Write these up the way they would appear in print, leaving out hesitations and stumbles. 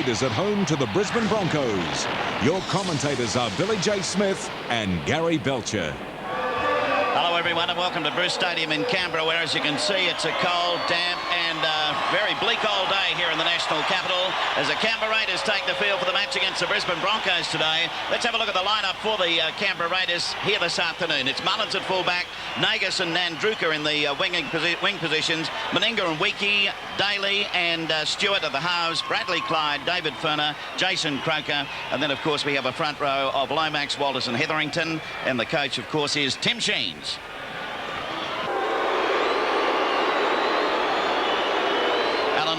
Raiders at home to the Brisbane Broncos. Your commentators are Billy J. Smith and Gary Belcher. Hello everyone and welcome to Bruce Stadium in Canberra, where as you can see it's a cold, damp and very bleak old day here in the national capital as the Canberra Raiders take the field for the match against the Brisbane Broncos today. Let's have a look at the lineup for the Canberra Raiders here this afternoon. It's Mullins at fullback, Nagas and Nandruka in the wing positions, Meninga and Wiki, Daly and Stewart at the halves, Bradley Clyde, David Furner, Jason Croker, and then of course we have a front row of Lomax, Walters and Hetherington, and the coach of course is Tim Sheens.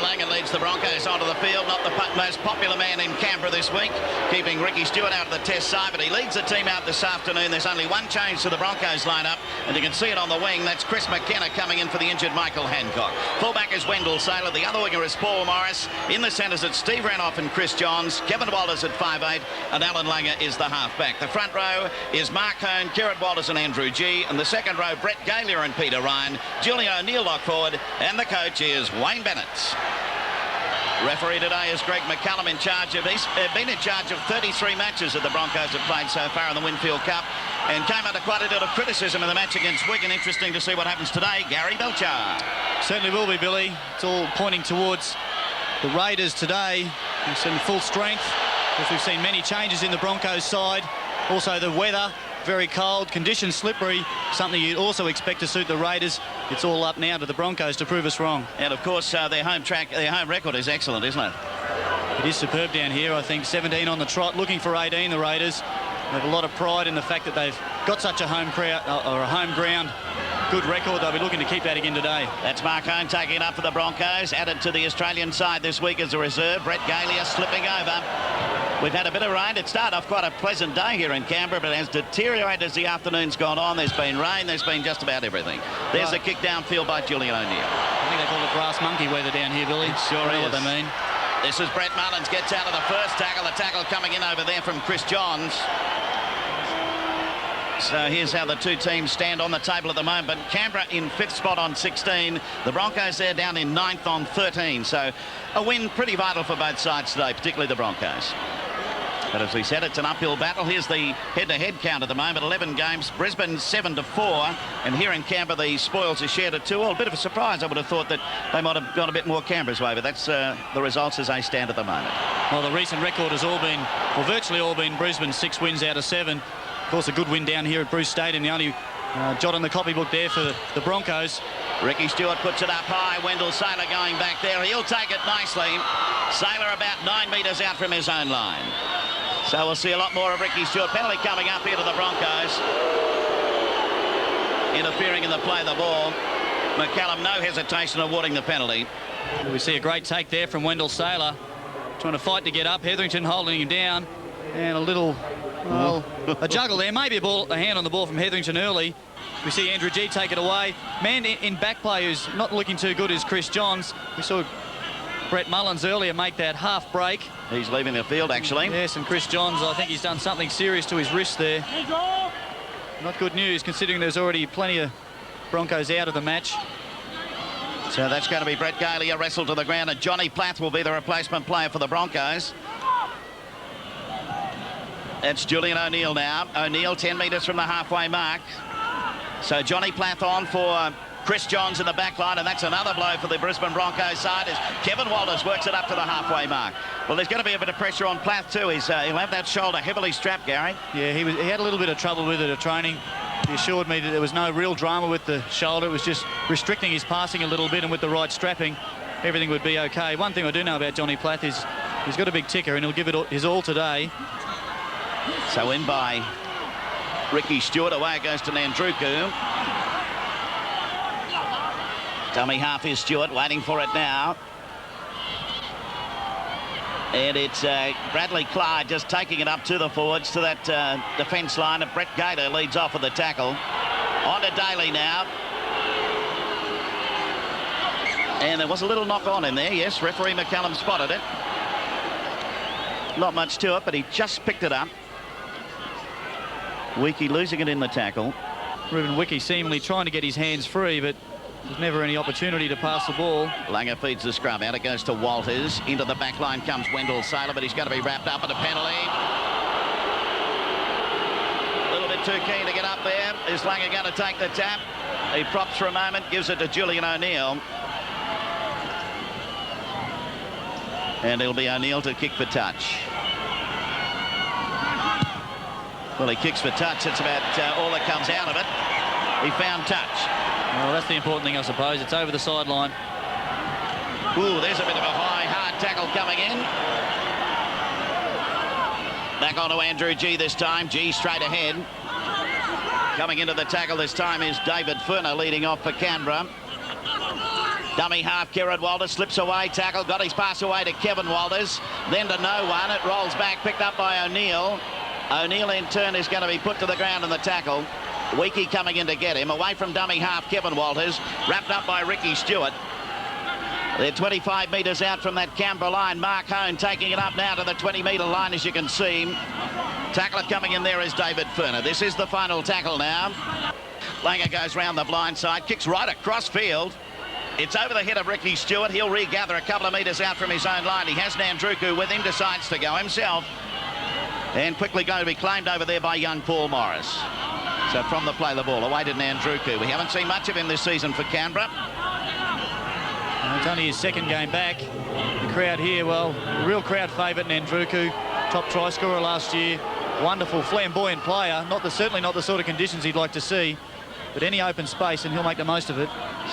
Langan leads the Broncos onto the field, not the most popular man in Canberra this week, keeping Ricky Stewart out of the test side, but he leads the team out this afternoon. There's only one change to the Broncos lineup, and you can see it on the wing. That's Chris McKenna coming in for the injured Michael Hancock. Fullback is Wendell Saylor, the other winger is Paul Morris. In the centres it's Steve Renouf and Chris Johns, Kevin Walters at 5'8", and Alan Langer is the halfback. The front row is Mark Hone, Kieran Walters and Andrew G, and the second row Brett Galia and Peter Ryan, Julian O'Neill lock forward, and the coach is Wayne Bennett. Referee today is Greg McCallum he's been in charge of 33 matches that the Broncos have played so far in the Winfield Cup and came under quite a deal of criticism in the match against Wigan. Interesting to see what happens today. Gary Belcher. Certainly will be, Billy. It's all pointing towards the Raiders today. We've seen full strength, because we've seen many changes in the Broncos side. Also the weather, very cold, conditions slippery, something you'd also expect to suit the Raiders. It's all up now to the Broncos to prove us wrong. And of course their home record is excellent, isn't it? It is superb down here. I think 17 on the trot, looking for 18, the Raiders. They have a lot of pride in the fact that they've got such a home ground good record. They'll be looking to keep that again today. That's Mark Hone taking it up for the Broncos, added to the Australian side this week as a reserve. Brett Galia slipping over. We've had a bit of rain. It started off quite a pleasant day here in Canberra, but it has deteriorated as the afternoon's gone on. There's been rain, there's been just about everything. There's a kick downfield by Julian O'Neill. I think they call it grass monkey weather down here, Billy. It sure is. What they mean. This is Brett Mullins, gets out of the first tackle. The tackle coming in over there from Chris Johns. So here's how the two teams stand on the table at the moment. Canberra in 5th spot on 16. The Broncos there down in 9th on 13. So a win pretty vital for both sides today, particularly the Broncos. But as we said, it's an uphill battle. Here's the head-to-head count at the moment. 11 games. Brisbane 7-4. And here in Canberra, the spoils are shared at 2. Well, a bit of a surprise. I would have thought that they might have gone a bit more Canberra's way, but that's the results as they stand at the moment. Well, the recent record has all been, well, virtually all been Brisbane, 6 wins out of 7. Of course, a good win down here at Bruce Stadium. The only jot on the copybook there for the Broncos. Ricky Stewart puts it up high. Wendell Saylor going back there. He'll take it nicely. Saylor about 9 metres out from his own line. So we'll see a lot more of Ricky Stewart. Penalty coming up here to the Broncos. Interfering in the play of the ball. McCallum, no hesitation awarding the penalty. We see a great take there from Wendell Saylor. Trying to fight to get up. Hetherington holding him down. And a little, well, a juggle there. Maybe a hand on the ball from Hetherington early. We see Andrew G take it away. Man in back play who's not looking too good is Chris Johns. We saw Brett Mullins earlier make that half break. He's leaving the field, actually. Yes, and Chris Johns, I think he's done something serious to his wrist there. Not good news, considering there's already plenty of Broncos out of the match. So that's going to be Brett Galia wrestled to the ground, and Johnny Plath will be the replacement player for the Broncos. That's Julian O'Neill now. O'Neill 10 metres from the halfway mark. So Johnny Plath on for Chris Johns in the back line, and that's another blow for the Brisbane Broncos side as Kevin Walters works it up to the halfway mark. Well, there's going to be a bit of pressure on Plath too. He'll have that shoulder heavily strapped, Gary. Yeah, he had a little bit of trouble with it at training. He assured me that there was no real drama with the shoulder. It was just restricting his passing a little bit, and with the right strapping, everything would be okay. One thing I do know about Johnny Plath is he's got a big ticker, and he'll give it his all today. So in by Ricky Stewart. Away it goes to Nandruku. Dummy half is Stewart, waiting for it now. And it's Bradley Clyde just taking it up to the forwards, to that defence line. And Brett Gator leads off with the tackle. On to Daly now. And there was a little knock on in there. Yes, referee McCallum spotted it. Not much to it, but he just picked it up. Wiki losing it in the tackle. Ruben Wiki seemingly trying to get his hands free, but There's never any opportunity to pass the ball. Langer feeds the scrum. Out it goes to Walters. Into the back line comes Wendell Saylor, but he's going to be wrapped up in a penalty. A little bit too keen to get up there. Is Langer going to take the tap? He props for a moment, gives it to Julian O'Neill. And it'll be O'Neill to kick for touch. Well, he kicks for touch. It's about all that comes out of it. He found touch. Well, that's the important thing, I suppose. It's over the sideline. Ooh, there's a bit of a high, hard tackle coming in. Back on to Andrew G this time. G straight ahead. Coming into the tackle this time is David Furner, leading off for Canberra. Dummy half, Kieran Walters slips away, tackle, got his pass away to Kevin Walters, then to no one. It rolls back, picked up by O'Neill. O'Neill in turn is going to be put to the ground in the tackle. Weekey coming in to get him. Away from dummy half, Kevin Walters, wrapped up by Ricky Stewart. They're 25 metres out from that Canberra line. Mark Hone taking it up now to the 20-metre line, as you can see. Tackler coming in there is David Furner. This is the final tackle now. Langer goes round the blind side, kicks right across field. It's over the head of Ricky Stewart. He'll regather a couple of metres out from his own line. He has Nandruku with him, decides to go himself. And quickly going to be claimed over there by young Paul Morris. So from the play the ball, away to Nandruku. We haven't seen much of him this season for Canberra. It's only his second game back. The crowd here, well, the real crowd favourite, Nandruku, top try scorer last year. Wonderful, flamboyant player. Certainly not the sort of conditions he'd like to see, but any open space and he'll make the most of it.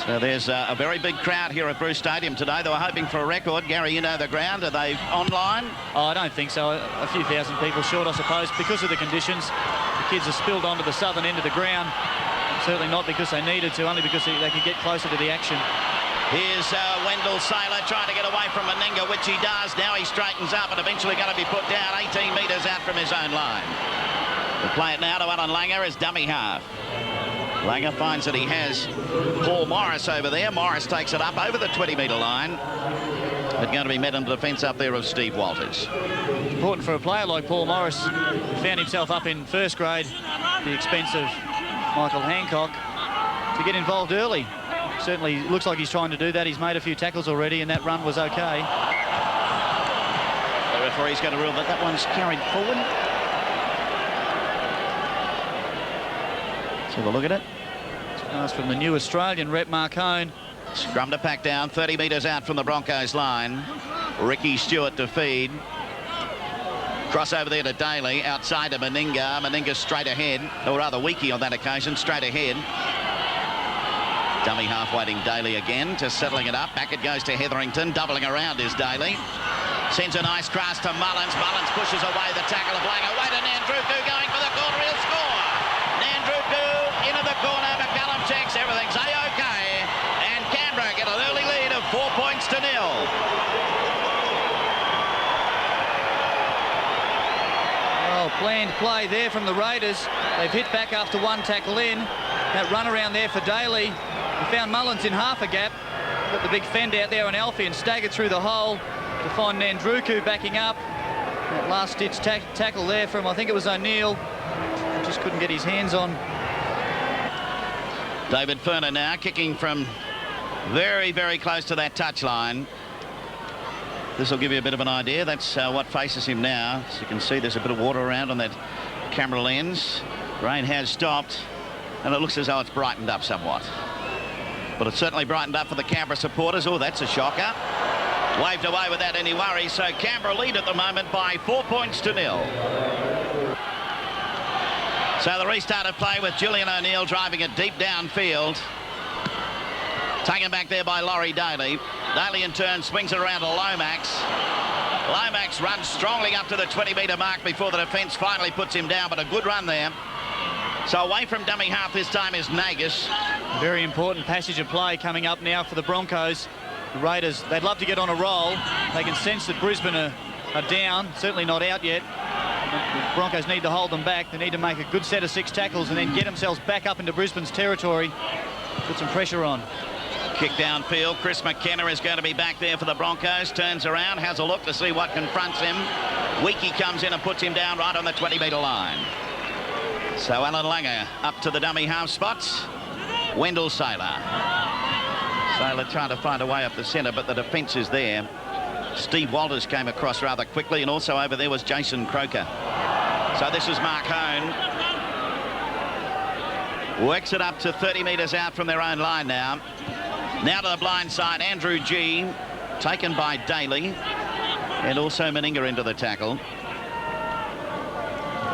So there's a very big crowd here at Bruce Stadium today. They were hoping for a record. Gary, you know the ground. Are they online? Oh, I don't think so. A few thousand people short, I suppose, because of the conditions. The kids are spilled onto the southern end of the ground. Certainly not because they needed to, only because they could get closer to the action. Here's Wendell Saylor trying to get away from Meninga, which he does. Now he straightens up and eventually going to be put down 18 metres out from his own line. The play it now to Alan Langer as dummy half. Langer finds that he has Paul Morris over there. Morris takes it up over the 20-metre line. But going to be met in the defence up there of Steve Walters. Important for a player like Paul Morris, who found himself up in first grade at the expense of Michael Hancock, to get involved early. Certainly looks like he's trying to do that. He's made a few tackles already, and that run was okay. The referee's going to rule that that one's carried forward. Let's have a look at it. Pass from the new Australian rep, Mark Hone. Scrum to pack down, 30 metres out from the Broncos line. Ricky Stewart to feed. Cross over there to Daly, outside to Meninga. Meninga straight ahead, or rather Weekey on that occasion, straight ahead. Dummy half waiting Daly again, just settling it up. Back it goes to Hetherington, doubling around is Daly. Sends a nice cross to Mullins. Mullins pushes away the tackle of Langer. Away to Nandruku, going for the corner, he'll score. Nandruku into the corner, McCallum checks, everything's A-OK. And Canberra get an early lead of 4 points to 0. Oh, planned play there from the Raiders. They've hit back after one tackle in. That run around there for Daly. He found Mullins in half a gap. Got the big fend out there on Alfie and staggered through the hole to find Nandruku backing up. That last-ditch tackle there from, I think it was O'Neill. Just couldn't get his hands on. David Furner now kicking from very, very close to that touchline. This will give you a bit of an idea. That's what faces him now. As you can see, there's a bit of water around on that camera lens. Rain has stopped, and it looks as though it's brightened up somewhat. But it's certainly brightened up for the Canberra supporters. Oh, that's a shocker. Waved away without any worry. So Canberra lead at the moment by 4 points to 0. So the restart of play with Julian O'Neill driving it deep downfield. Taken back there by Laurie Daly. Daly in turn swings it around to Lomax. Lomax runs strongly up to the 20-metre mark before the defence finally puts him down, but a good run there. So away from dummy half this time is Nagus. Very important passage of play coming up now for the Broncos. The Raiders, they'd love to get on a roll. They can sense that Brisbane are down, certainly not out yet. The Broncos need to hold them back. They need to make a good set of 6 tackles and then get themselves back up into Brisbane's territory. Put some pressure on. Kick downfield. Chris McKenna is going to be back there for the Broncos. Turns around, has a look to see what confronts him. Weekey comes in and puts him down right on the 20-metre line. So Alan Langer up to the dummy half spots. Wendell Saylor. Sailor trying to find a way up the centre, but the defence is there. Steve Walters came across rather quickly, and also over there was Jason Croker. So this is Mark Hone. Works it up to 30 metres out from their own line now. Now to the blind side, Andrew G, taken by Daly, and also Meninga into the tackle.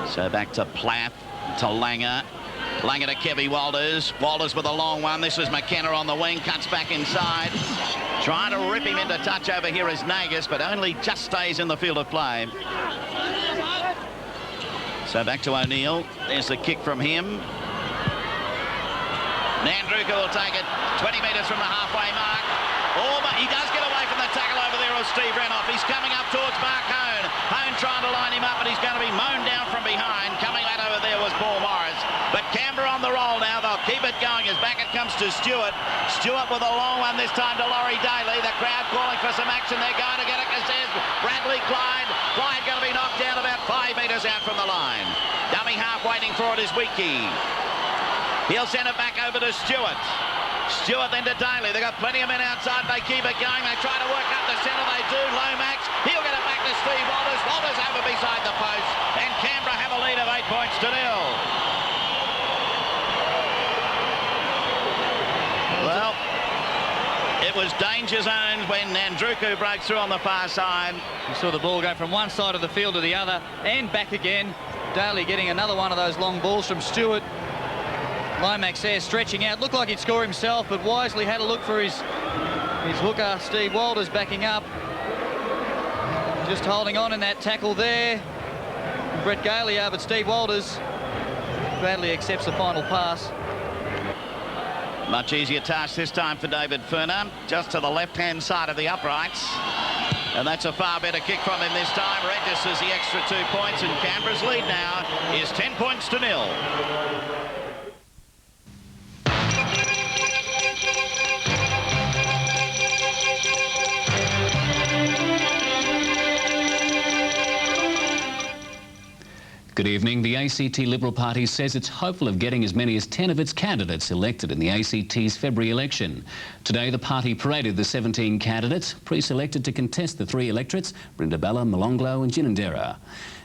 So back to Plath, to Langer. Langer to Kevy Walters. Walters with a long one. This is McKenna on the wing, cuts back inside. Trying to rip him into touch over here is Nagus, but only just stays in the field of play. So back to O'Neill. There's the kick from him. Nandruka will take it 20 metres from the halfway mark. Oh, but he does get away from the tackle over there of Steve Renoff. He's coming up towards Mark Hone. Hone trying to line him up, but he's going to be mown down from behind. Coming out over there was Paul Morris. But Canberra on the roll now. They'll keep it going as back it comes to Stewart. Stewart with a long one this time to Laurie Daly. The crowd calling for some action. They're going to get it. Says Bradley Clyde. Clyde going to be knocked down about 5 metres out from the line. Dummy half waiting for it is Weekey. He'll send it back over to Stewart. Stewart then to Daly. They've got plenty of men outside. They keep it going. They try to work up the centre. They do. Lomax. He'll get it back to Steve Walters. Walters over beside the post. And Canberra have a lead of 8 points to 0. Well, it was danger zones when Nandruku broke through on the far side. You saw the ball go from one side of the field to the other and back again. Daly getting another one of those long balls from Stewart. Lomax there stretching out. Looked like he'd score himself, but wisely had a look for his hooker, Steve Walters, backing up. Just holding on in that tackle there. Brett Galea, but Steve Walters gladly accepts the final pass. Much easier task this time for David Furner, just to the left-hand side of the uprights. And that's a far better kick from him this time. Registers the extra 2 points, and Canberra's lead now is 10 points to 0. Good evening. The ACT Liberal Party says it's hopeful of getting as many as 10 of its candidates elected in the ACT's February election. Today, the party paraded the 17 candidates pre-selected to contest the 3 electorates, Brindabella, Molonglo and Ginninderra.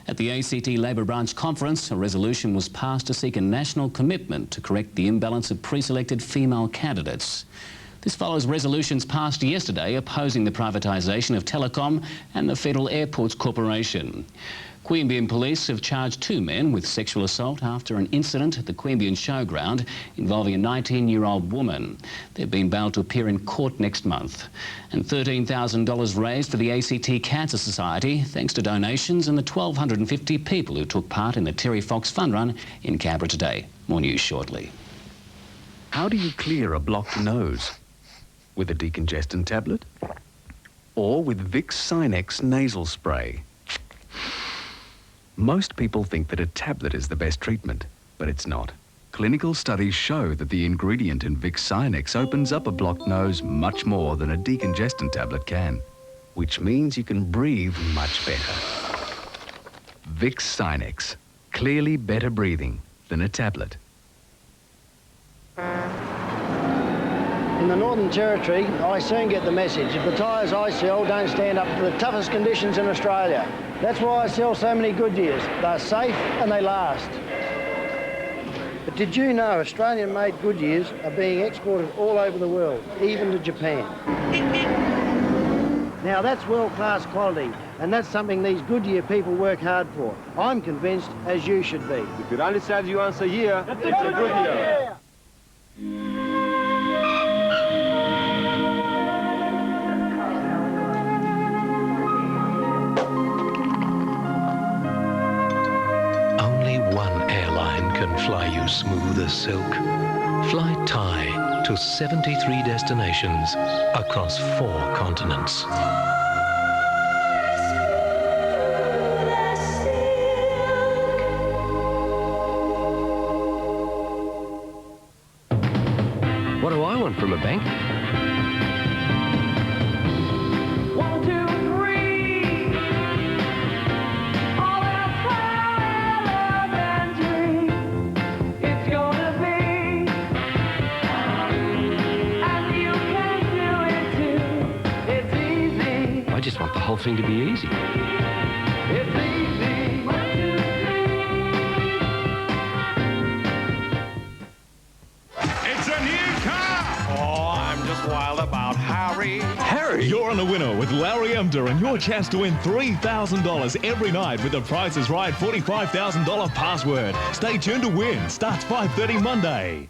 At the ACT Labor Branch conference, a resolution was passed to seek a national commitment to correct the imbalance of pre-selected female candidates. This follows resolutions passed yesterday opposing the privatisation of Telecom and the Federal Airports Corporation. Queanbeyan police have charged 2 men with sexual assault after an incident at the Queanbeyan Showground involving a 19-year-old woman. They've been bailed to appear in court next month. And $13,000 raised for the ACT Cancer Society thanks to donations and the 1,250 people who took part in the Terry Fox Fun Run in Canberra today. More news shortly. How do you clear a blocked nose? With a decongestant tablet? Or with Vicks Sinex nasal spray? Most people think that a tablet is the best treatment, but it's not. Clinical studies show that the ingredient in Vicks Sinex opens up a blocked nose much more than a decongestant tablet can, which means you can breathe much better. Vicks Sinex, clearly better breathing than a tablet. In the Northern Territory, I soon get the message. If the tyres I sell don't stand up to the toughest conditions in Australia. That's why I sell so many Goodyears. They're safe and they last. But did you know Australian-made Goodyears are being exported all over the world, even to Japan? Now that's world-class quality, and that's something these Goodyear people work hard for. I'm convinced, as you should be. If it only saves you once a year, it's a Goodyear. Can fly you smooth as silk. Fly Thai to 73 destinations across 4 continents. What do I want from a bank? nothing to be easy. It's a new car! Oh, I'm just wild about Harry. Harry! You're on a winner with Larry Emder and your chance to win $3,000 every night with the Price is Right $45,000 password. Stay tuned to win. Starts 5:30 Monday.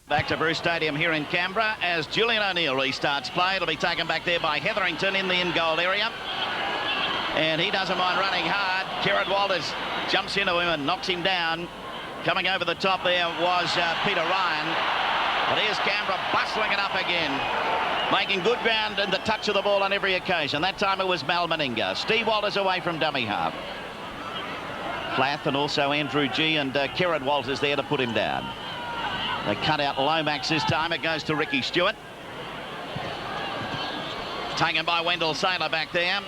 Back to Bruce Stadium here in Canberra as Julian O'Neill restarts play. It'll be taken back there by Hetherington in the in-goal area. And he doesn't mind running hard. Kieran Walters jumps into him and knocks him down. Coming over the top there was Peter Ryan. But here's Canberra bustling it up again. Making good ground and the touch of the ball on every occasion. That time it was Mal Meninga. Steve Walters away from dummy half. Plath and also Andrew G and Kieran Walters there to put him down. They cut out Lomax this time. It goes to Ricky Stewart. Taken by Wendell Saylor back there.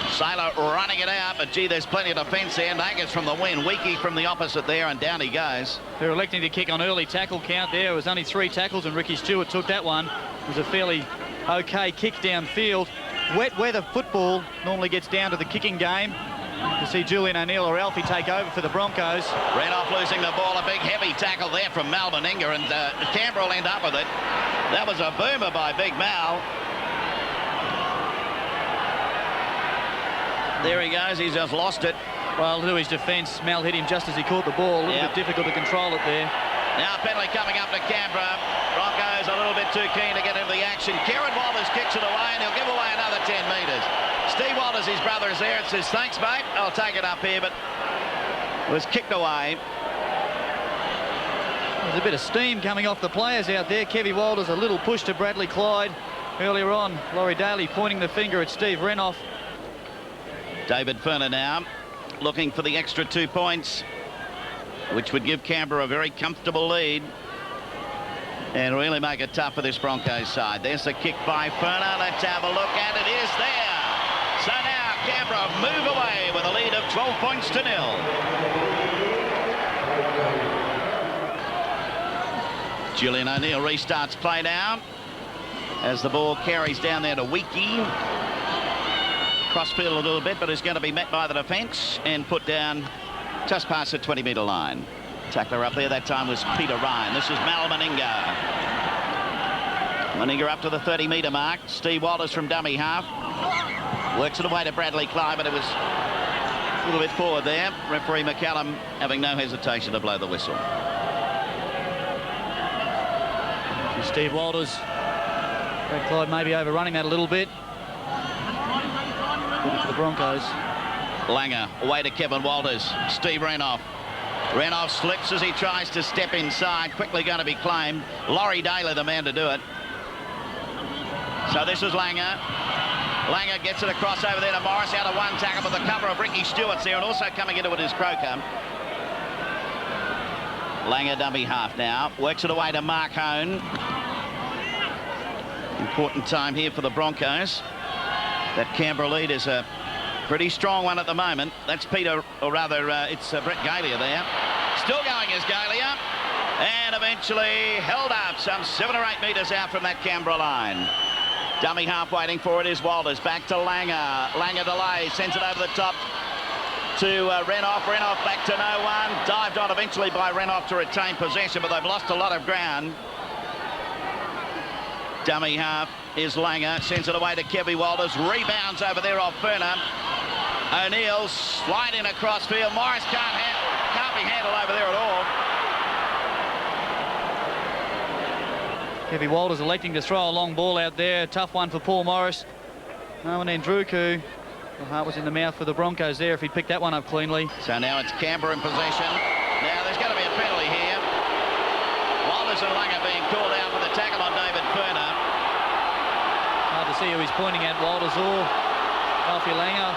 Saylor running it out, but gee, there's plenty of defence there. Nagas from the win, Weekey from the opposite there, and down he goes. They're electing to kick on early tackle count there. It was only 3 tackles, and Ricky Stewart took that one. It was a fairly okay kick downfield. Wet weather football normally gets down to the kicking game. To see Julian O'Neill or Alfie take over for the Broncos. Renoff losing the ball, a big heavy tackle there from Mal Meninga, and Canberra will end up with it. That was a boomer by Big Mal. There he goes, he's just lost it. Well, to his defence, Mal hit him just as he caught the ball. A little bit difficult to control it there. Now penalty coming up to Canberra. Broncos a little bit too keen to get into the action. Kieran Walters kicks it away, and he'll give away another 10 metres. Steve Walters, his brother, is there and says, thanks, mate. I'll take it up here, but it was kicked away. There's a bit of steam coming off the players out there. Kevy Walters, a little push to Bradley Clyde earlier on. Laurie Daly pointing the finger at Steve Renoff. David Ferner now looking for the extra 2 points, which would give Canberra a very comfortable lead and really make it tough for this Broncos side. There's a kick by Ferner. Let's have a look, and it is there. So now Canberra move away with a lead of 12 points to 0. Julian O'Neill restarts play now as the ball carries down there to Weekey. Crossfield a little bit, but is going to be met by the defence and put down just past the 20-metre line. Tackler up there that time was Peter Ryan. This is Mal Meninga. Meninga up to the 30-metre mark. Steve Walters from dummy half. Works it away to Bradley Clyde, but it was a little bit forward there. Referee McCallum having no hesitation to blow the whistle. Steve Walters. Brad Clyde maybe overrunning that a little bit. Good for the Broncos. Langer away to Kevin Walters. Steve Renoff. Renoff slips as he tries to step inside. Quickly going to be claimed. Laurie Daly, the man to do it. So this is Langer. Langer gets it across over there to Morris. Out of one tackle, but the cover of Ricky Stewart's there, and also coming into it is Croker. Langer dummy half now. Works it away to Mark Hone. Important time here for the Broncos. That Canberra lead is a pretty strong one at the moment. That's Peter, or rather, it's Brett Galia there. Still going is Galia. And eventually held up some 7 or 8 metres out from that Canberra line. Dummy half waiting for it is Walters. Back to Langer. Langer delays, sends it over the top to Renoff. Renoff back to no one. Dived on eventually by Renoff to retain possession, but they've lost a lot of ground. Dummy half is Langer. Sends it away to Kevy Walters. Rebounds over there off Ferner. O'Neill sliding across field. Morris can't be handled over there at all. Kevy Walters electing to throw a long ball out there. Tough one for Paul Morris. No, and then Druku. The heart was in the mouth for the Broncos there if he'd picked that one up cleanly. So now it's Canberra in possession. Now there's going to be a penalty here. Walters and Langer being called out for the tackle on David Ferner. Hard to see who he's pointing at, Walters or Alfie Langer.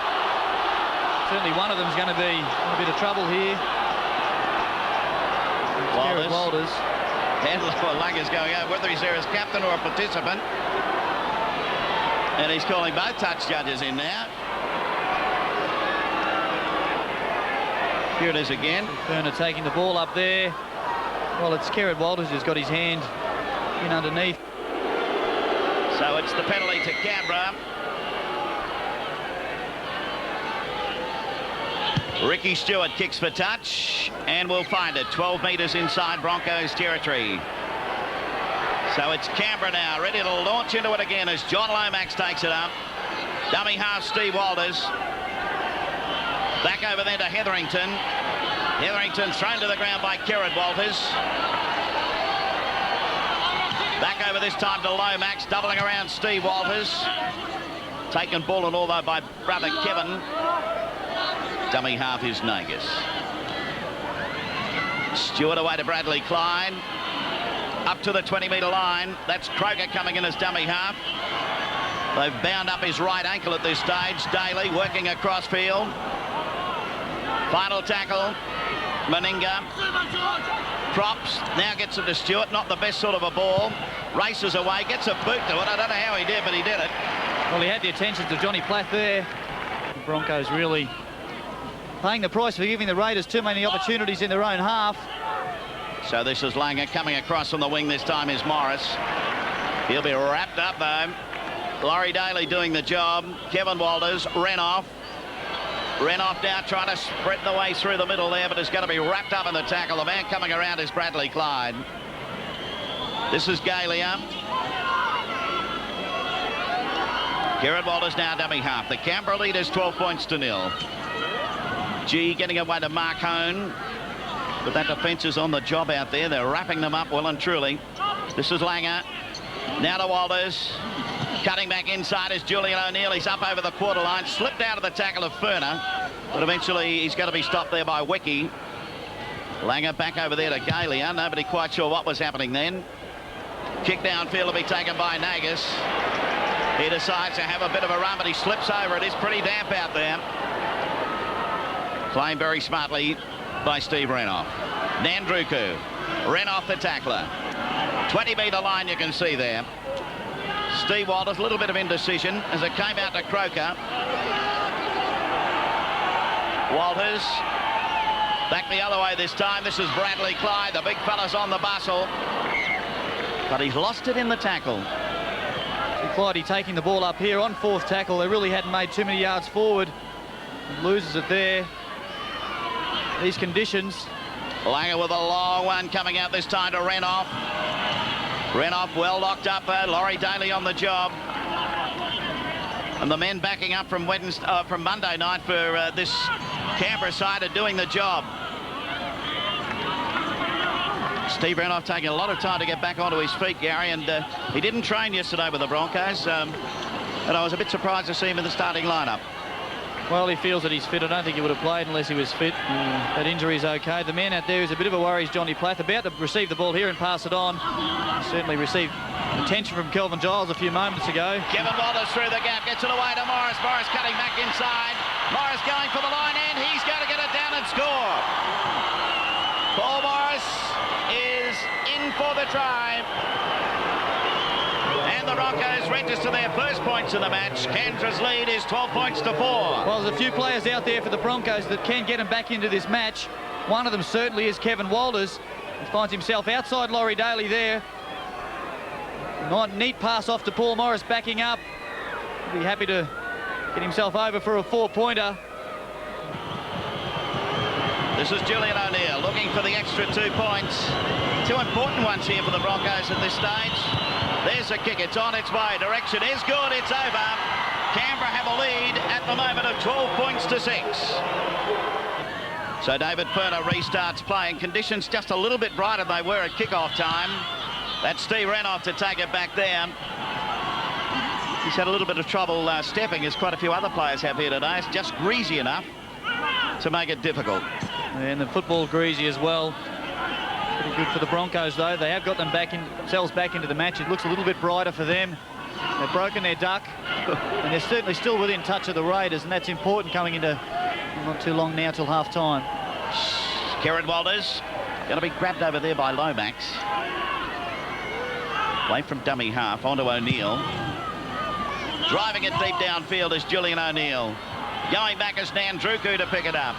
Certainly one of them's going to be in a bit of trouble here. Walters. Handler for Langer's going out, whether he's there as captain or a participant. And he's calling both touch judges in now. Here it is again. Ferner taking the ball up there. Well, it's Kieran Walters who's got his hand in underneath. So it's the penalty to Canberra. Ricky Stewart kicks for touch and will find it 12 metres inside Broncos territory. So it's Canberra now, ready to launch into it again as John Lomax takes it up. Dummy half Steve Walters. Back over there to Hetherington. Hetherington thrown to the ground by Kerrod Walters. Back over this time to Lomax, doubling around Steve Walters. Taken ball and all though by brother Kevin. Dummy half is Nagus. Stewart away to Bradley Clyde. Up to the 20-metre line. That's Croker coming in as dummy half. They've bound up his right ankle at this stage. Daly working across field. Final tackle. Meninga. Props. Now gets it to Stewart. Not the best sort of a ball. Races away. Gets a boot to it. I don't know how he did, but he did it. Well, he had the attentions of Johnny Platt there. The Broncos really paying the price for giving the Raiders too many opportunities in their own half. So this is Langer coming across on the wing. This time is Morris. He'll be wrapped up though. Laurie Daly doing the job. Kevin Walters, Renoff. Renoff now trying to spread the way through the middle there, but is going to be wrapped up in the tackle. The man coming around is Bradley Clyde. This is Galia. Kerrod Walters now dummy half. The Canberra lead is 12 points to 0. G getting away to Mark Hone. But that defence is on the job out there. They're wrapping them up well and truly. This is Langer. Now to Walters. Cutting back inside is Julian O'Neill. He's up over the quarter line. Slipped out of the tackle of Furner. But eventually he's going to be stopped there by Wiki. Langer back over there to Galia. Nobody quite sure what was happening then. Kick downfield will be taken by Nagus. He decides to have a bit of a run, but he slips over. It is pretty damp out there. Claimed very smartly by Steve Renoff. Nandruku. Renoff the tackler. 20-metre line you can see there. Steve Walters, a little bit of indecision as it came out to Croker. Walters. Back the other way this time. This is Bradley Clyde. The big fella's on the bustle. But he's lost it in the tackle. Clyde taking the ball up here on fourth tackle. They really hadn't made too many yards forward. And loses it there. These conditions. Langer with a long one coming out this time to Renoff. Renoff well locked up. Laurie Daly on the job. And the men backing up from Monday night for this Canberra side are doing the job. Steve Renoff taking a lot of time to get back onto his feet, Gary, and he didn't train yesterday with the Broncos. And I was a bit surprised to see him in the starting lineup. Well, he feels that he's fit. I don't think he would have played unless he was fit. That injury's okay. The man out there who's a bit of a worry is Johnny Platt. About to receive the ball here and pass it on. He certainly received attention from Kelvin Giles a few moments ago. Kevin Walters through the gap, gets it away to Morris. Morris cutting back inside. Morris going for the line, and he's going to get it down and score. Paul Morris is in for the try. And the Broncos register their first points in the match. Canberra's lead is 12 points to 4. Well, there's a few players out there for the Broncos that can get him back into this match. One of them certainly is Kevin Walters. He finds himself outside Laurie Daly there. Neat pass off to Paul Morris backing up. He'll be happy to get himself over for a 4-pointer. This is Julian O'Neill looking for the extra 2 points. 2 important ones here for the Broncos at this stage. There's a kick. It's on its way. Direction is good. It's over. Canberra have a lead at the moment of 12 points to 6. So David Furner restarts playing. Conditions just a little bit brighter than they were at kick-off time. That's Steve Renoff to take it back there. He's had a little bit of trouble stepping, as quite a few other players have here today. It's just greasy enough to make it difficult. And the football greasy as well. Pretty good for the Broncos, though. They have got themselves back into the match. It looks a little bit brighter for them. They've broken their duck, and they're certainly still within touch of the Raiders, and that's important coming into not too long now till half-time. Kerrod Walters going to be grabbed over there by Lomax. Away from dummy half, onto O'Neill. Driving it deep downfield is Julian O'Neill. Going back is Nandruku to pick it up.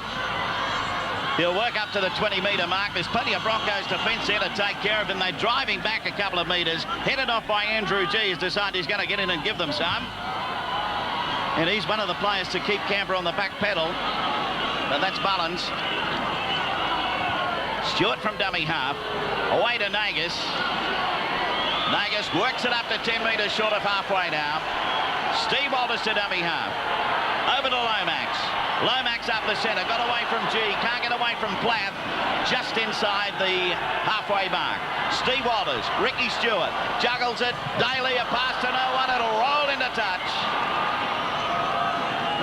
He'll work up to the 20-metre mark. There's plenty of Broncos defence there to take care of him. They're driving back a couple of metres. Headed off by Andrew G. He's decided he's going to get in and give them some. And he's one of the players to keep Canberra on the back pedal. but that's Mullins. Stewart from dummy half. Away to Nagas. Nagas works it up to 10 metres short of halfway now. Steve Walters to dummy half. Over to Lomax. Lomax up the centre. Got away from G. Can't get away from Plath. Just inside the halfway mark. Steve Walters. Ricky Stewart. Juggles it. Daly a pass to no one. It'll roll into touch.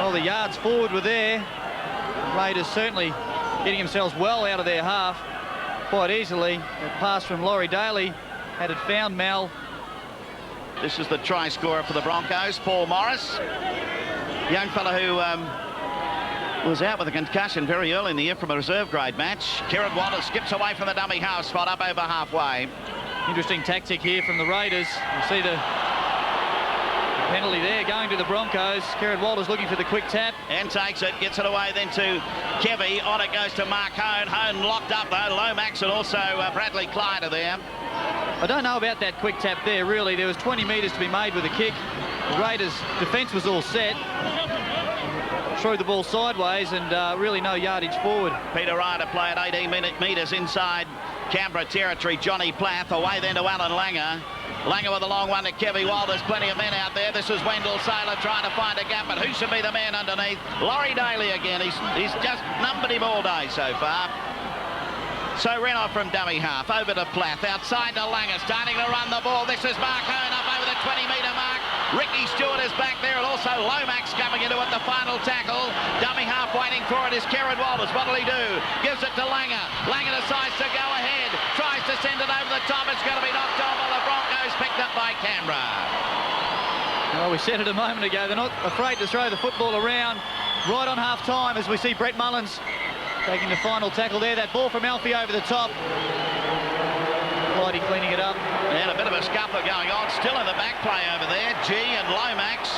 Well, the yards forward were there. Raiders certainly getting themselves well out of their half quite easily. A pass from Laurie Daly had it found Mal. This is the try scorer for the Broncos, Paul Morris. Young fella who was out with a concussion very early in the year from a reserve grade match. Kieran Walters skips away from the dummy half spot up over halfway. Interesting tactic here from the Raiders. You see the penalty there going to the Broncos. Kieran Walters looking for the quick tap. And takes it, gets it away then to Kevy. On it goes to Mark Hone. Hone locked up though. Lomax and also Bradley Clyde are there. I don't know about that quick tap there, really. There was 20 metres to be made with a kick. The Raiders' defence was all set. Threw the ball sideways and really no yardage forward. Peter Ryder play at 18 metres inside Canberra territory. Johnny Plath away then to Alan Langer. Langer with a long one to Kevy Walters. Plenty of men out there. This is Wendell Saylor trying to find a gap, but who should be the man underneath? Laurie Daly again. He's just numbered him all day so far. So Renoff from dummy half, over to Plath, outside to Langer, starting to run the ball. This is Mark Hone up over the 20-metre mark. Ricky Stewart is back there, and also Lomax coming into it, the final tackle. Dummy half waiting for it is Kieran Walters. What'll he do? Gives it to Langer. Langer decides to go ahead, tries to send it over the top. It's going to be knocked on by the Broncos, picked up by Canberra. Well, we said it a moment ago, they're not afraid to throw the football around right on half-time as we see Brett Mullins taking the final tackle there. That ball from Alfie over the top. Blighty cleaning it up. And a bit of a scuffle going on. Still in the back play over there. G and Lomax.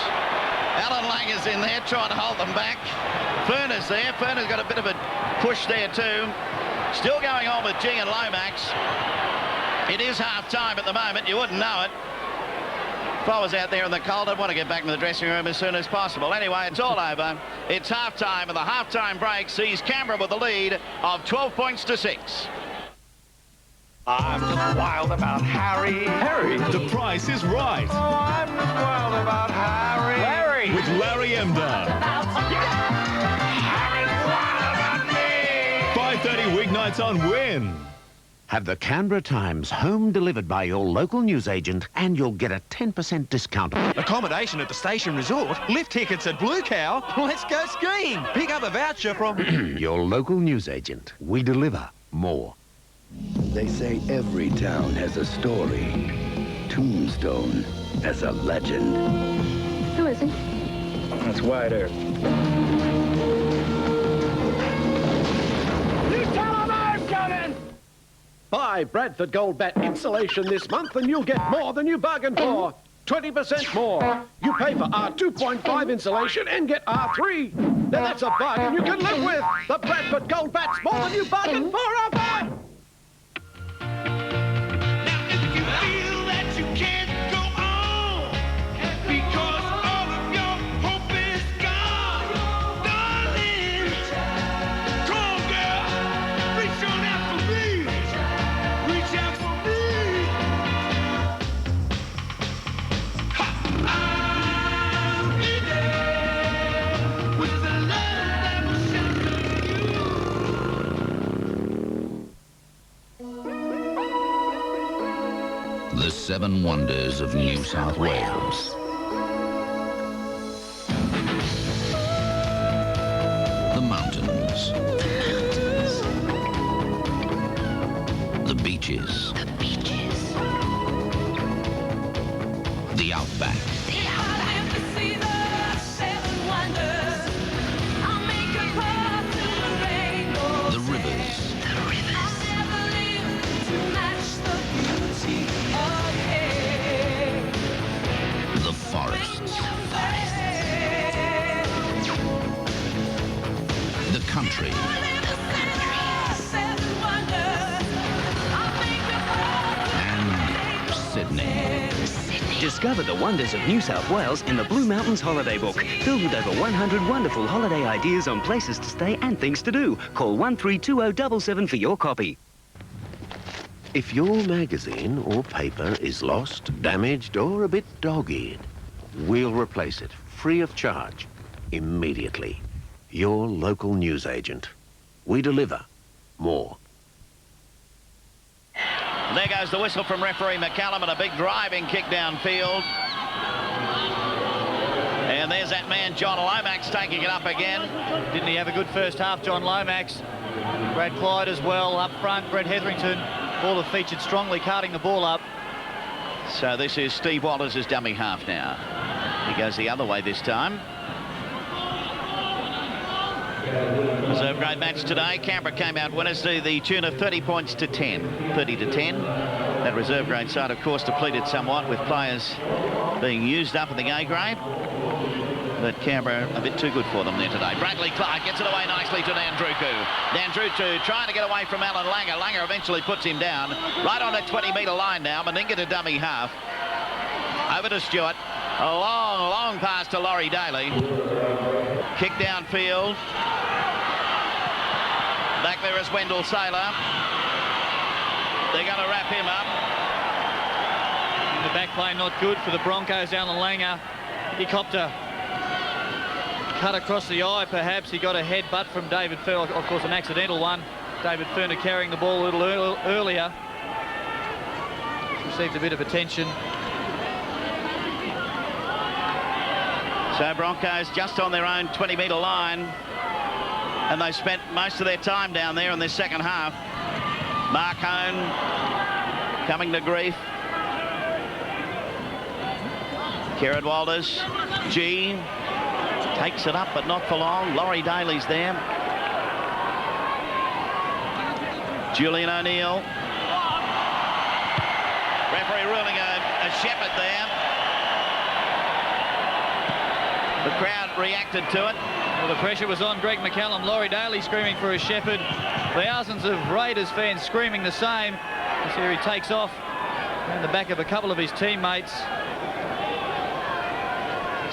Alan Langer's in there trying to hold them back. Furner's there. Furner's got a bit of a push there too. Still going on with G and Lomax. It is half-time at the moment. You wouldn't know it. If I was out there in the cold, I'd want to get back in the dressing room as soon as possible. Anyway, it's all over. It's half-time, and the half-time break sees Canberra with the lead of 12 points to 6. I'm just wild about Harry. Harry, the price is right. Oh, I'm just wild about Harry. Larry! With Larry Emder. Harry's wild about me. 5:30 weeknights on Win. Have the Canberra Times home delivered by your local newsagent and you'll get a 10% discount. Accommodation at the Station Resort, lift tickets at Blue Cow, let's go skiing. Pick up a voucher from... Your local newsagent. We deliver more. They say every town has a story. Tombstone has a legend. Who is he? That's Wyatt Earp. You tell him I'm coming! Buy Bradford Gold Bat insulation this month and you'll get more than you bargained for. 20% more. You pay for R2.5 insulation and get R3. Now that's a bargain you can live with. The Bradford Gold Bat's more than you bargained for, Alpha! The Seven Wonders of New South Wales. The mountains. The beaches. The outback. The rivers. The forests. The country. And Sydney. Discover the wonders of New South Wales in the Blue Mountains Holiday Book, filled with over 100 wonderful holiday ideas on places to stay and things to do. Call 132077 for your copy. If your magazine or paper is lost, damaged, or a bit dog-eared, we'll replace it free of charge immediately. Your local newsagent. We deliver more. There goes the whistle from referee McCallum and a big driving kick downfield. And there's that man, John Lomax, taking it up again. Didn't he have a good first half, John Lomax? Brad Clyde as well up front. Brett Hetherington, all have featured strongly, carting the ball up. So this is Steve Walters' dummy half now. He goes the other way this time. Reserve grade match today. Canberra came out winners to the tune of 30 points to 10. 30 to 10. That reserve grade side, of course, depleted somewhat with players being used up in the A grade. But Canberra a bit too good for them there today. Bradley Clark gets it away nicely to Nandruku. Nandruku trying to get away from Alan Langer. Langer eventually puts him down. Right on that 20-metre line now. Meninga to dummy half. Over to Stewart. A long, long pass to Laurie Daly. Kick downfield. Back there is Wendell Saylor. They're going to wrap him up. In the back play not good for the Broncos. Alan Langer. He copped a cut across the eye, perhaps. He got a headbutt from David Furner, of course an accidental one. David Furner carrying the ball a little earlier. Received a bit of attention. So Broncos just on their own 20-metre line, and they spent most of their time down there in this second half. Mark Hone coming to grief. Kieran Walters, G takes it up, but not for long. Laurie Daly's there. Julian O'Neill. Referee ruling a shepherd there. The crowd reacted to it. Well, the pressure was on Greg McCallum. Laurie Daly screaming for a shepherd. Thousands of Raiders fans screaming the same. This here he takes off in the back of a couple of his teammates.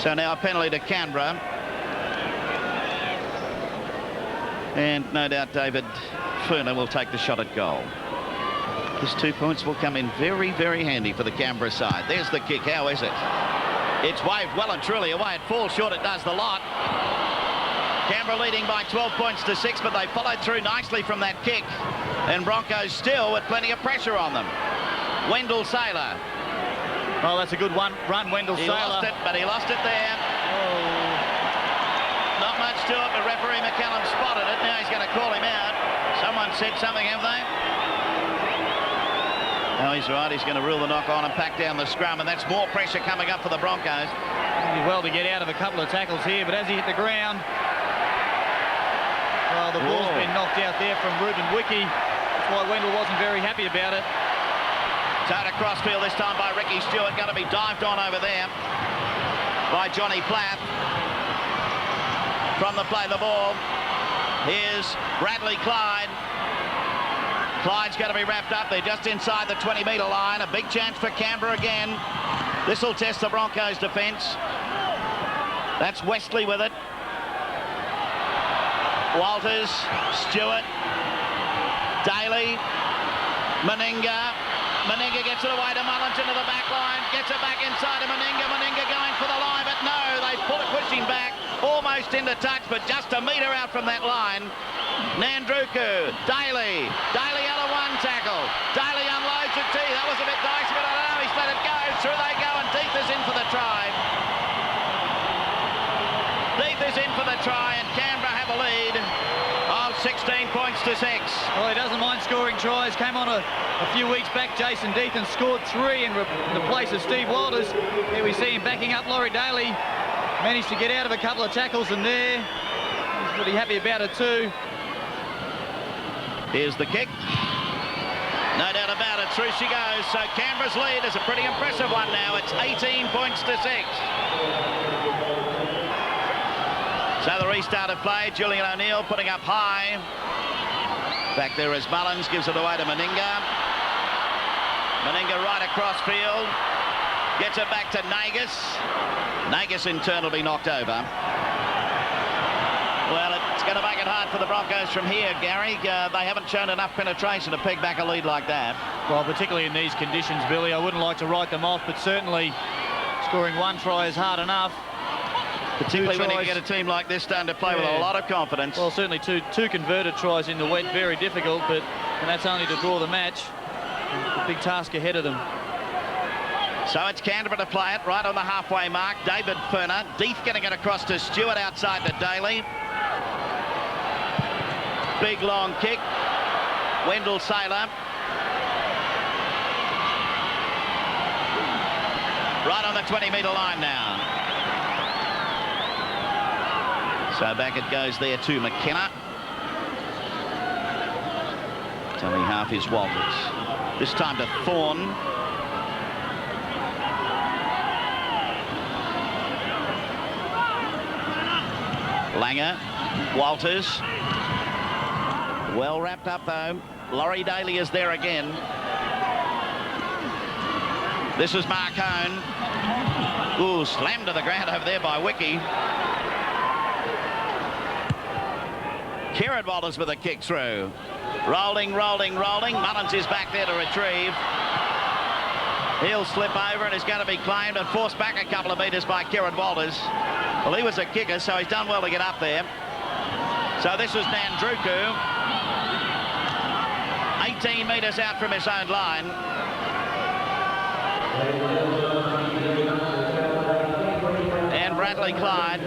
So now a penalty to Canberra. And no doubt David Furner will take the shot at goal. These 2 points will come in very, very handy for the Canberra side. There's the kick. How is it? It's waved well and truly away. It falls short. It does the lot. Canberra leading by 12 points to 6, but they followed through nicely from that kick. And Broncos still with plenty of pressure on them. Wendell Saylor. Oh, that's a good run, Wendell Saylor. He lost it, but he lost it there. Oh. Not much to it, but referee McCallum spotted it. Now he's going to call him out. Someone said something, have they? No, he's right. He's going to rule the knock on and pack down the scrum, and that's more pressure coming up for the Broncos. Did well to get out of a couple of tackles here, but as he hit the ground, well, the ball's been knocked out there from Ruben Wiki. That's why Wendell wasn't very happy about it. Towed across field this time by Ricky Stewart. Going to be dived on over there by Johnny Plath. From the play the ball. Here's Bradley Clyde. Clyde's going to be wrapped up. They're just inside the 20-metre line. A big chance for Canberra again. This will test the Broncos' defence. That's Wesley with it. Walters, Stewart, Daly, Meninga. Meninga gets it away to Mullins into the back line. Gets it back inside to Meninga. Meninga going for the line, but no, they push him back. Almost into touch, but just a metre out from that line. Nandruku, Daly out of one tackle. Daly unloads it. That was a bit dicey, but I don't know. He's let it go. Through they go, and Deeth is in for the try. Deeth is in for the try, and Canberra have a lead of 16 points to 6. Well, he doesn't mind scoring tries. Came on a few weeks back, Jason Deeth, and scored 3 in the place of Steve Walters. Here we see him backing up Laurie Daly. Managed to get out of a couple of tackles, and there he's pretty happy about it too. Here's the kick. No doubt about it. Through she goes. So Canberra's lead is a pretty impressive one now. It's 18 points to 6. So the restart of play. Julian O'Neill putting up high. Back there is Mullins. Gives it away to Meninga. Meninga right across field. Gets it back to Nagus. Nagus in turn will be knocked over. Well, it's going to make it hard for the Broncos from here, Gary. They haven't shown enough penetration to peg back a lead like that. Well, particularly in these conditions, Billy, I wouldn't like to write them off, but certainly scoring one try is hard enough. Particularly when you get a team like this starting to play with a lot of confidence. Well, certainly two converted tries in the wet, very difficult, and that's only to draw the match. A big task ahead of them. So it's Canberra to play it right on the halfway mark. David Furner. Deeth getting it across to Stewart outside to Daly. Big long kick. Wendell Saylor. Right on the 20-metre line now. So back it goes there to McKenna. Dummy half is Walters. This time to Thorne. Langer, Walters. Well wrapped up though. Laurie Daly is there again. This is Marcone. Ooh, slammed to the ground over there by Wiki. Kieran Walters with a kick through. Rolling, rolling, rolling. Mullins is back there to retrieve. He'll slip over and is going to be claimed and forced back a couple of metres by Kieran Walters. Well, he was a kicker, so he's done well to get up there. So this is Nandruku. 18 metres out from his own line. And Bradley Clyde.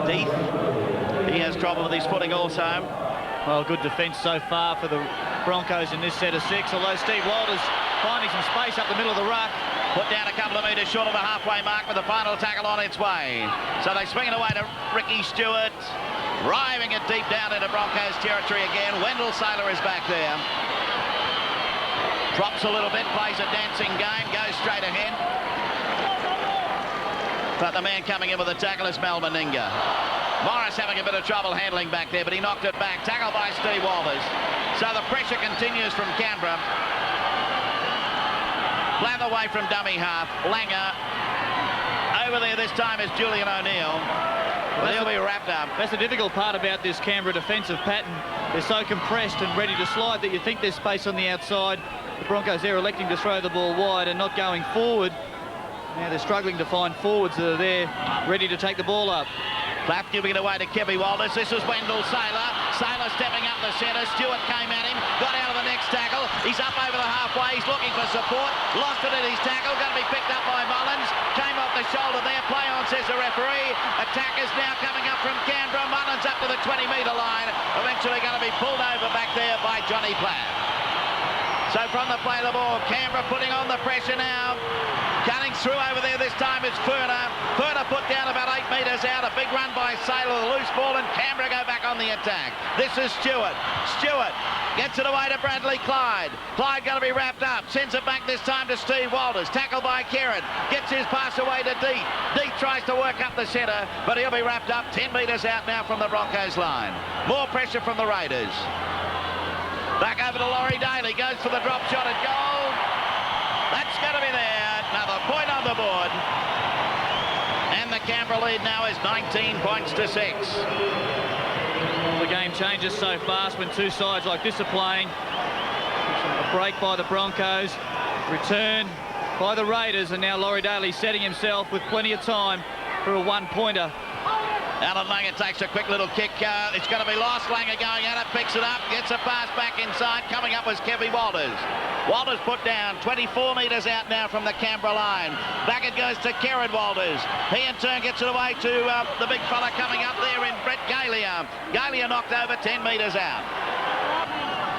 Deeth. He has trouble with his footing also. Well, good defence so far for the Broncos in this set of 6, although Steve Walters finding some space up the middle of the ruck. Put down a couple of metres short of the halfway mark with the final tackle on its way. So they swing it away to Ricky Stewart. Driving it deep down into Broncos territory again. Wendell Saylor is back there. Drops a little bit, plays a dancing game, goes straight ahead. But the man coming in with the tackle is Mal Meninga. Morris having a bit of trouble handling back there, but he knocked it back. Tackle by Steve Walters. So the pressure continues from Canberra. Plath away from dummy half. Langer. Over there this time is Julian O'Neill. Well, he'll be wrapped up. That's the difficult part about this Canberra defensive pattern. They're so compressed and ready to slide that you think there's space on the outside. The Broncos, they're electing to throw the ball wide and not going forward. Now they're struggling to find forwards that are there ready to take the ball up. Plath giving it away to Kevy Walters. This is Wendell Saylor. Saylor stepping up the centre. Stewart came at him. Got out of the next tackle. He's up over the halfway. He's looking for support. Lost it in his tackle. Going to be picked up by Mullins. Came off the shoulder there. Play on, says the referee. Attackers now coming up from Canberra. Mullins up to the 20-metre line. Eventually going to be pulled over back there by Johnny Plath. So from the play the ball, Canberra putting on the pressure now. Cutting through over there this time is Furner. Furner put down about 8 metres out. A big run by Saylor, the loose ball, and Canberra go back on the attack. This is Stewart. Stewart gets it away to Bradley Clyde. Clyde going to be wrapped up. Sends it back this time to Steve Walters. Tackled by Kieran. Gets his pass away to Deeth. Deeth tries to work up the centre, but he'll be wrapped up 10 metres out now from the Broncos line. More pressure from the Raiders. Back over to Laurie Daly. Goes for the drop shot at goal. That's going to be there. Another point on the board. And the Canberra lead now is 19 points to 6. The game changes so fast when two sides like this are playing. A break by the Broncos. Return by the Raiders. And now Laurie Daly setting himself with plenty of time for a one-pointer. Alan Langer takes a quick little kick. It's going to be lost. Langer going at it, picks it up, gets a pass back inside. Coming up was Kevy Walters. Walters put down 24 metres out now from the Canberra line. Back it goes to Kieran Walters. He in turn gets it away to the big fella coming up there in Brett Galia. Galia knocked over 10 metres out.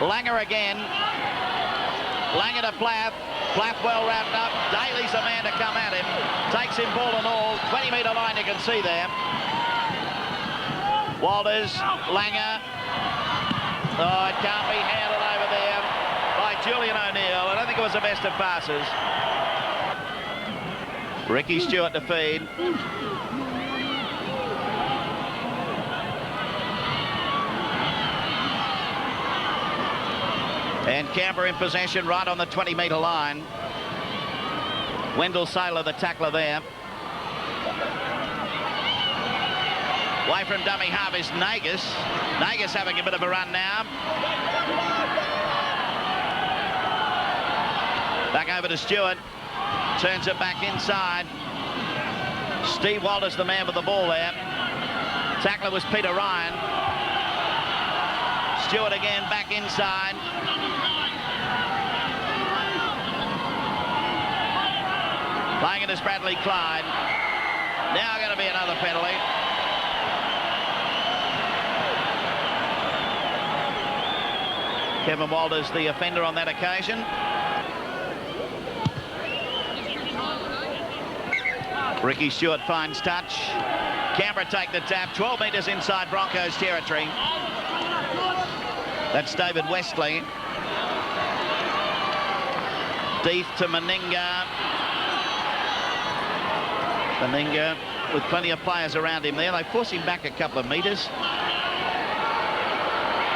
Langer again. Langer to Plath. Plath well wrapped up. Daly's the man to come at him. Takes him ball and all. 20-metre line you can see there. Walters, Langer. Oh, it can't be handled over there by Julian O'Neill. I don't think it was the best of passes. Ricky Stewart to feed. And Canberra in possession right on the 20-metre line. Wendell Saylor, the tackler there. Away from dummy half is Nagus. Nagus having a bit of a run now. Back over to Stewart. Turns it back inside. Steve Walters the man with the ball there. Tackler was Peter Ryan. Stewart again back inside. Playing it as Bradley Clyde. Now going to be another penalty. Kevin Walters the offender on that occasion. Ricky Stewart finds touch. Canberra take the tap. 12 metres inside Broncos territory. That's David Westley. Deeth to Meninga. Meninga with plenty of players around him there. They force him back a couple of metres.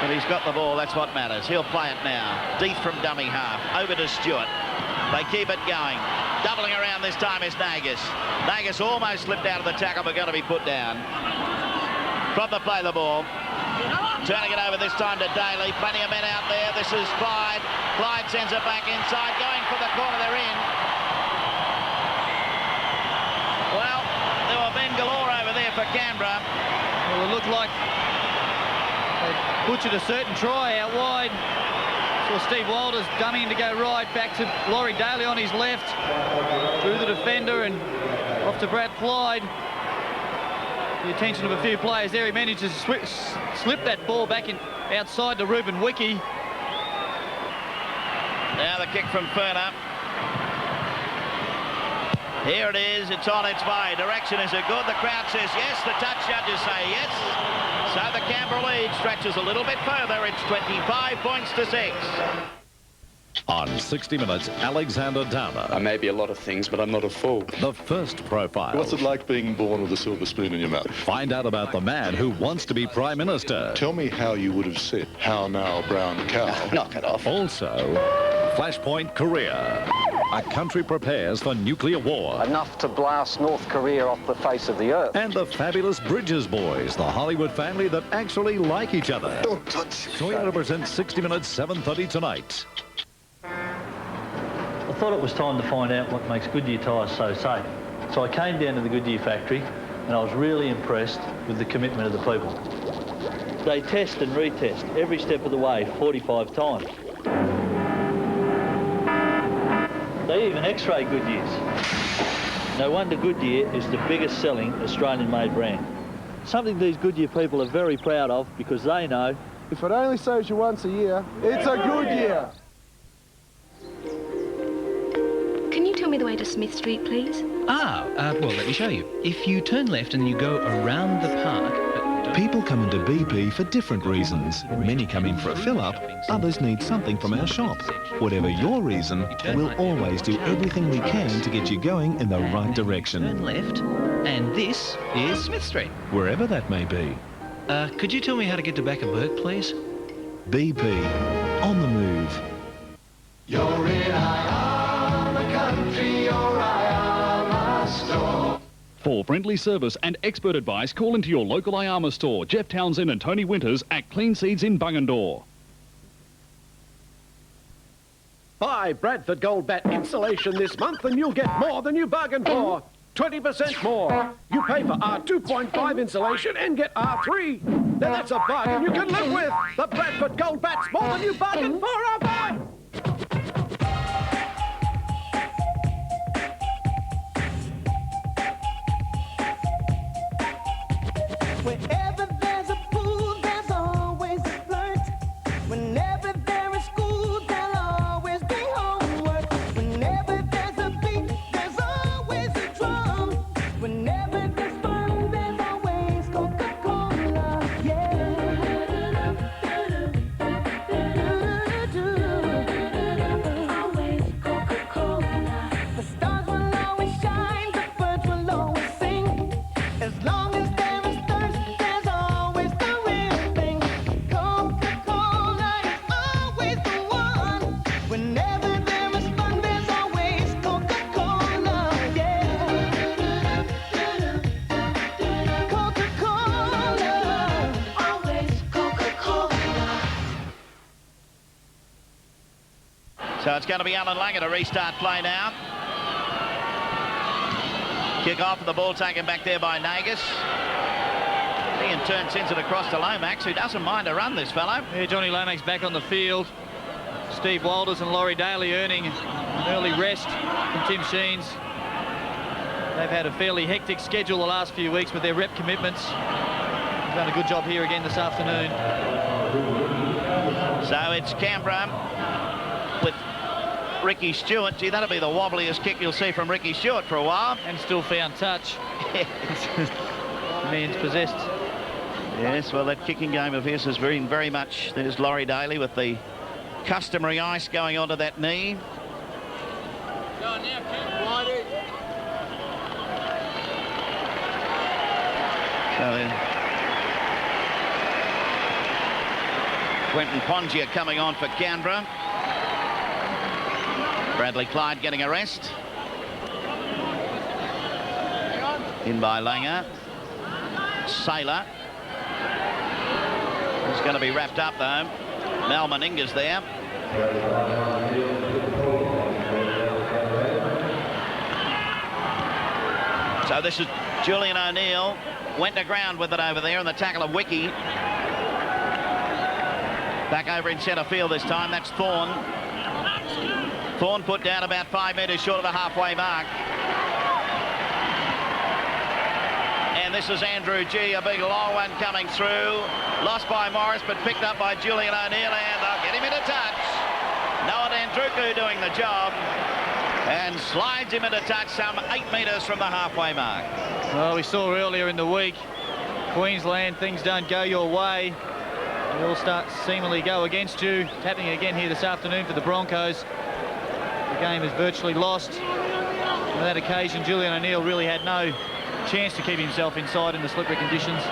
But he's got the ball, that's what matters. He'll play it now. Deeth from dummy half. Over to Stewart. They keep it going. Doubling around this time is Nagus. Nagus almost slipped out of the tackle, but going to be put down. From the play the ball. Turning it over this time to Daly. Plenty of men out there. This is Clyde. Clyde sends it back inside. Going for the corner, they're in. Well, there were men galore over there for Canberra. Well, it looked like they butchered a certain try out wide. Saw Steve Walters dummying to go right, back to Laurie Daly on his left, through the defender and off to Brad Clyde. The attention of a few players there. He managed to slip that ball back in outside to Ruben Wiki. Now the kick from Ferner. Here it is, it's on its way. Direction, is it good? The crowd says yes. The touch judges say yes. So the Canberra lead stretches a little bit further. It's 25 points to 6. On 60 Minutes, Alexander Downer. I may be a lot of things, but I'm not a fool. The first profile. What's it like being born with a silver spoon in your mouth? Find out about the man who wants to be Prime Minister. Tell me how you would have said, how now, brown cow. Knock it off. Also, Flashpoint Korea. A country prepares for nuclear war. Enough to blast North Korea off the face of the earth. And the fabulous Bridges boys, the Hollywood family that actually like each other. Don't touch. Toyota presents 60 Minutes, 7:30 tonight. I thought it was time to find out what makes Goodyear tyres so safe. So I came down to the Goodyear factory and I was really impressed with the commitment of the people. They test and retest every step of the way 45 times. They even x-ray Goodyears. No wonder Goodyear is the biggest selling Australian-made brand. Something these Goodyear people are very proud of because they know if it only saves you once a year, it's a good year. Can you tell me the way to Smith Street, please? Well, let me show you. If you turn left and you go around the park... People come into BP for different reasons. Many come in for a fill-up, others need something from our shop. Whatever your reason, we'll always do everything we can to get you going in the right direction. Turn left, and this is Smith Street. Wherever that may be. Could you tell me how to get to back of Burke, please? BP, on the move. You're in Iama country, or Iama store. For friendly service and expert advice, call into your local Iama store, Jeff Townsend and Tony Winters at Clean Seeds in Bungendore. Buy Bradford Gold Bat insulation this month and you'll get more than you bargained for. 20% more. You pay for R2.5 insulation and get R3. Now that's a bargain you can live with. The Bradford Gold Bat's more than you bargained for. Wherever there's a pool, there's always a flirt. Whenever there is school, there'll always be homework. Whenever there's a beat, there's always a drum. Whenever there's fun, there's always Coca-Cola. Yeah. Always Coca-Cola. The stars will always shine, the birds will always sing. As long as there is thirst, So it's going to be Alan Langer to restart play now. Kick off and the ball taken back there by Nagus. Ian Turn sends it across to Lomax, who doesn't mind a run, this fellow. Yeah, Johnny Lomax back on the field. Steve Walters and Laurie Daly earning an early rest from Tim Sheens. They've had a fairly hectic schedule the last few weeks with their rep commitments. They've done a good job here again this afternoon. So it's Canberra with Ricky Stewart. Gee, that'll be the wobbliest kick you'll see from Ricky Stewart for a while. And still found touch. Man's possessed. Yes, well, that kicking game of his has been very much... There's Laurie Daly with the customary ice going onto that knee. So Quentin Pongia coming on for Canberra. Bradley Clyde getting a rest. In by Langer. Saylor. He's going to be wrapped up, though. Mal Meninga's there. So this is Julian O'Neill. Went to ground with it over there, and the tackle of Wiki. Back over in centre field this time. That's Thorne. Thorne put down about 5 metres short of the halfway mark. And this is Andrew G, a big long one coming through. Lost by Morris, but picked up by Julian O'Neill, and they'll get him into touch. Noah Dandruku doing the job, and slides him into touch some 8 metres from the halfway mark. Well, we saw earlier in the week, Queensland, things don't go your way. They all start to seemingly go against you. It's happening again here this afternoon for the Broncos. The game is virtually lost. On that occasion, Julian O'Neill really had no chance to keep himself inside in the slippery conditions.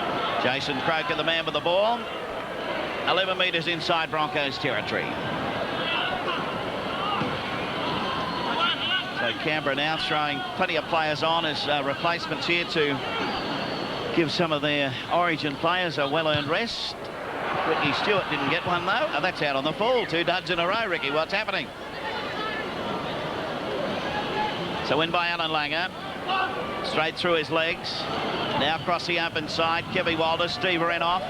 Jason Croker, the man with the ball. 11 metres inside Broncos territory. So Canberra now throwing plenty of players on as replacements here to give some of their origin players a well-earned rest. Ricky Stewart didn't get one, though. Oh, that's out on the full. 2 duds in a row, Ricky. What's happening? So in by Alan Langer. Straight through his legs. Now across the open side. Kevy Walters. Steve Renoff.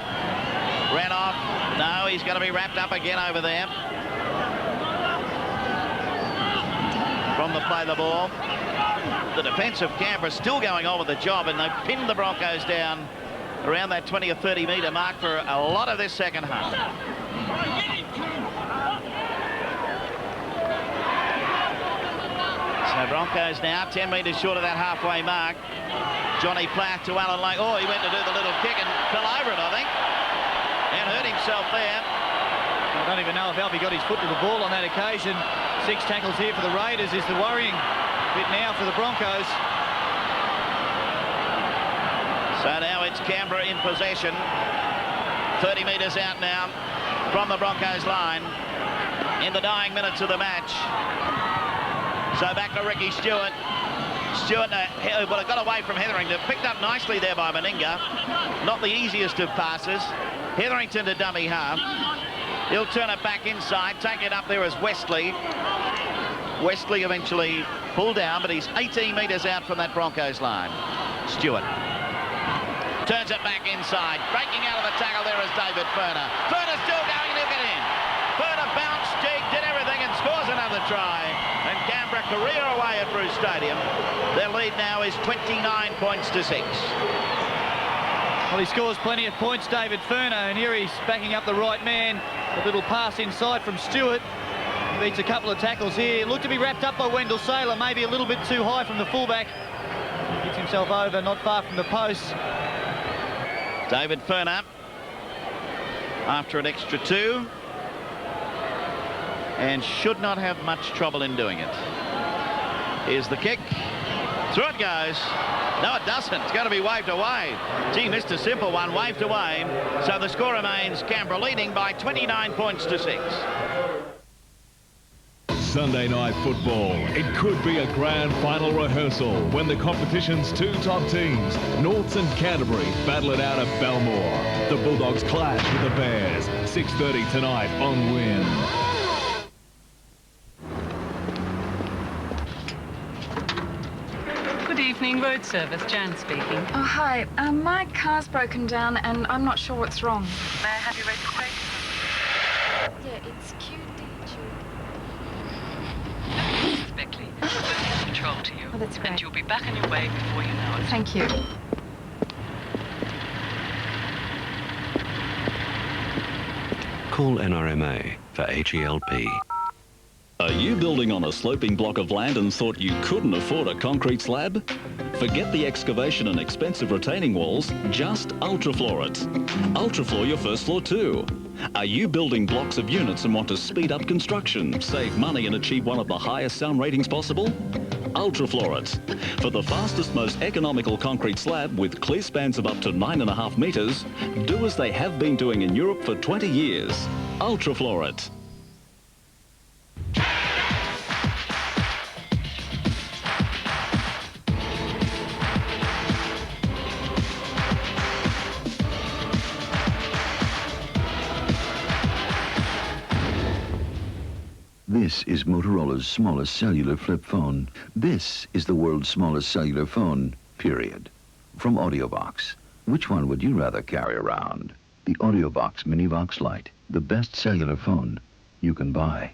Renoff. No, he's going to be wrapped up again over there. From the play the ball. The defence of Canberra still going on with the job, and they've pinned the Broncos down around that 20 or 30 metre mark for a lot of this second half. So Broncos now 10 metres short of that halfway mark. Johnny Platt to Alan Lake. Oh, he went to do the little kick and fell over it, I think, and hurt himself there. I don't even know if Alfie got his foot to the ball on that occasion. 6 tackles here for the Raiders is the worrying bit now for the Broncos. So now it's Canberra in possession. 30 metres out now from the Broncos line in the dying minutes of the match. So back to Ricky Stewart. Stewart well, got away from Hetherington. Picked up nicely there by Meninga. Not the easiest of passes. Hetherington to dummy half. He'll turn it back inside. Take it up there as Wesley. Wesley eventually pulled down, but he's 18 metres out from that Broncos line. Stewart turns it back inside. Breaking out of the tackle there is David Furner. Furner still going, and he'll get in. Furner bounced, jigged, did everything, and scores another try. And Canberra career away at Bruce Stadium. Their lead now is 29 points to 6. Well, he scores plenty of points, David Furner, and here he's backing up the right man. A little pass inside from Stewart. He beats a couple of tackles here. Looked to be wrapped up by Wendell Saylor, maybe a little bit too high from the fullback. Gets himself over, not far from the post. David Furner after an extra 2 and should not have much trouble in doing it. Here's the kick. Through it goes. No, it doesn't. It's going to be waved away. Gee, missed a simple one, waved away. So the score remains Canberra leading by 29 points to 6. Sunday night football. It could be a grand final rehearsal when the competition's 2 top teams, Norths and Canterbury, battle it out at Belmore. The Bulldogs clash with the Bears. 6:30 tonight on Win. Good evening, road service. Jan speaking. Oh, hi. My car's broken down and I'm not sure what's wrong. May I have your registration? Yeah, it's QDG. Mrs. Beckley, we'll get control to you. Oh, that's great. And you'll be back on your way before you know it. Thank you. Call NRMA for HELP. Are you building on a sloping block of land and thought you couldn't afford a concrete slab? Forget the excavation and expensive retaining walls, just Ultrafloor it. Ultrafloor your first floor too. Are you building blocks of units and want to speed up construction, save money and achieve one of the highest sound ratings possible? Ultrafloor it. For the fastest, most economical concrete slab with clear spans of up to 9.5 metres, do as they have been doing in Europe for 20 years. Ultrafloor it. This is Motorola's smallest cellular flip phone. This is the world's smallest cellular phone, period. From AudioVox. Which one would you rather carry around? The AudioVox MiniVox Lite, the best cellular phone you can buy.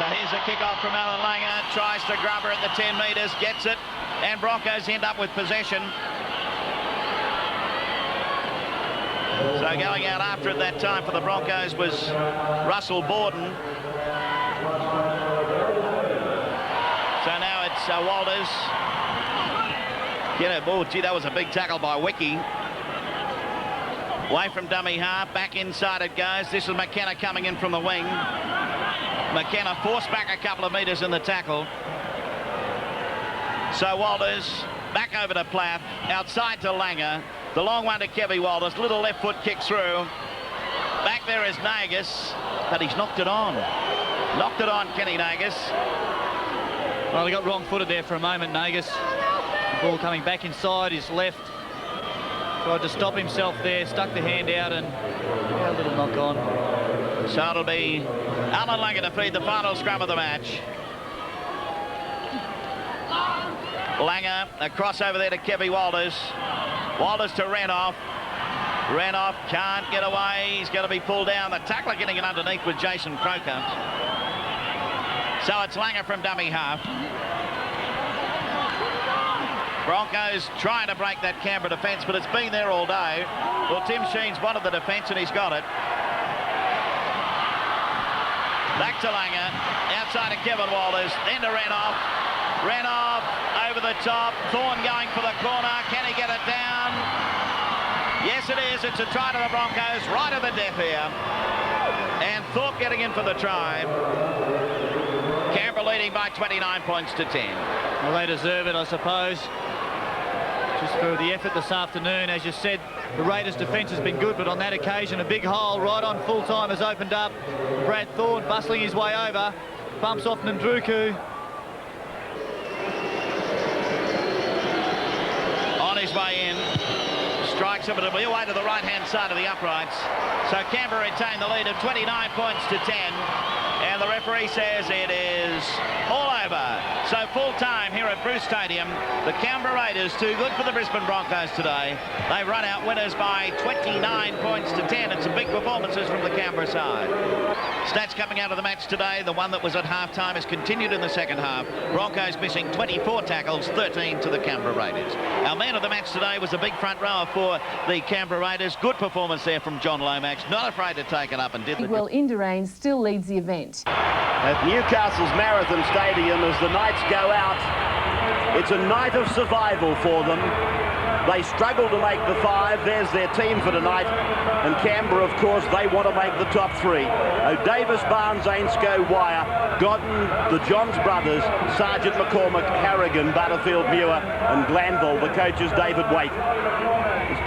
Here's a kick-off from Alan Langer, tries to grub her at the 10 metres, gets it, and Broncos end up with possession. So going out after at that time for the Broncos was Russell Borden. So now it's Walters. Oh, gee, that was a big tackle by Wiki. Away from dummy half, back inside it goes. This is McKenna coming in from the wing. McKenna forced back a couple of metres in the tackle. So Walters back over to Plath, outside to Langer. The long one to Kevy Walters, little left foot kick through. Back there is Nagus, but he's knocked it on. Knocked it on, Kenny Nagus. Well, he got wrong-footed there for a moment, Nagus. The ball coming back inside his left. Tried to stop himself there, stuck the hand out and a little knock on. So it'll be Alan Langer to feed the final scrum of the match. Langer, across over there to Kevy Walters. Walters to Renoff. Renoff can't get away. He's going to be pulled down. The tackler getting it underneath with Jason Croker. So it's Langer from dummy half. Broncos trying to break that Canberra defence, but it's been there all day. Well, Tim Sheen's wanted the defence and he's got it. Back to Langer, outside of Kevin Walters, then to Renoff. Renoff over the top, Thorne going for the corner. Can he get it down? Yes, it is. It's a try to the Broncos, right at the death here. And Thorpe getting in for the try. Canberra leading by 29 points to 10. Well, they deserve it, I suppose. Just for the effort this afternoon. As you said, the Raiders' defence has been good, but on that occasion, a big hole right on full time has opened up. Brad Thorne bustling his way over. Bumps off Ndruku. On his way in. Strikes him, but it'll be away to the right-hand side of the uprights. So Canberra retain the lead of 29 points to 10. And the referee says it is all over. So full time here at Bruce Stadium. The Canberra Raiders too good for the Brisbane Broncos today. They run out winners by 29 points to 10. It's some big performances from the Canberra side. Stats coming out of the match today. The one that was at half-time has continued in the second half. Broncos missing 24 tackles, 13 to the Canberra Raiders. Our man of the match today was a big front rower for the Canberra Raiders. Good performance there from John Lomax. Not afraid to take it up and did the... Well, Indurain still leads the event. At Newcastle's Marathon Stadium, as the Knights go out, it's a night of survival for them. They struggle to make the 5. There's their team for tonight. And Canberra, of course, they want to make the top 3. O'Davis, Barnes, Ainscough, Wire, Godden, the Johns brothers, Sergeant McCormick, Harrigan, Butterfield, Muir and Glanville. The coach is David Waite.